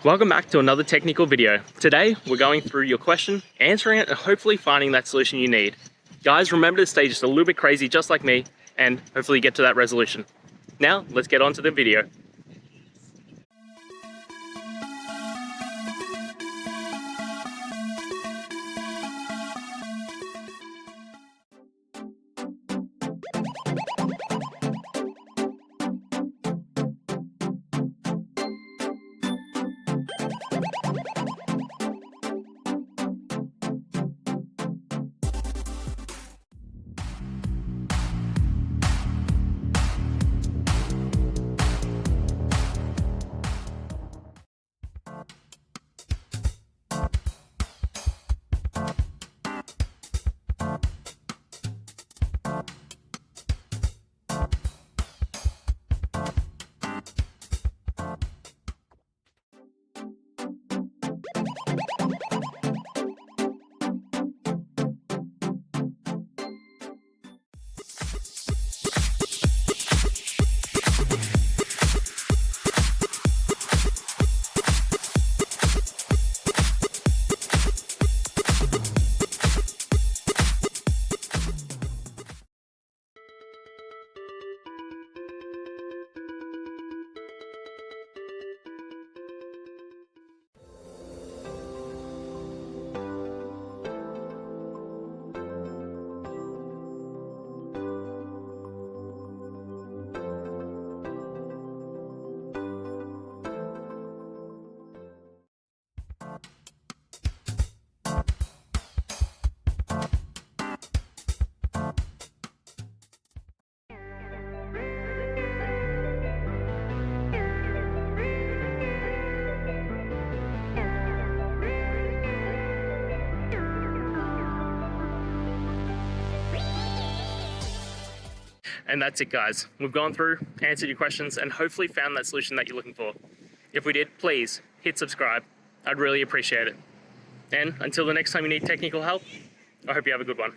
Welcome back to another technical video. Today, we're going through your question, answering it, and hopefully finding that solution you need. Guys, remember to stay just a little bit crazy, just like me, and hopefully get to that resolution. Now, let's get on to the video. And that's it, guys. We've gone through, answered your questions, and hopefully found that solution that you're looking for. If we did, please hit subscribe. I'd really appreciate it. And until the next time you need technical help, I hope you have a good one.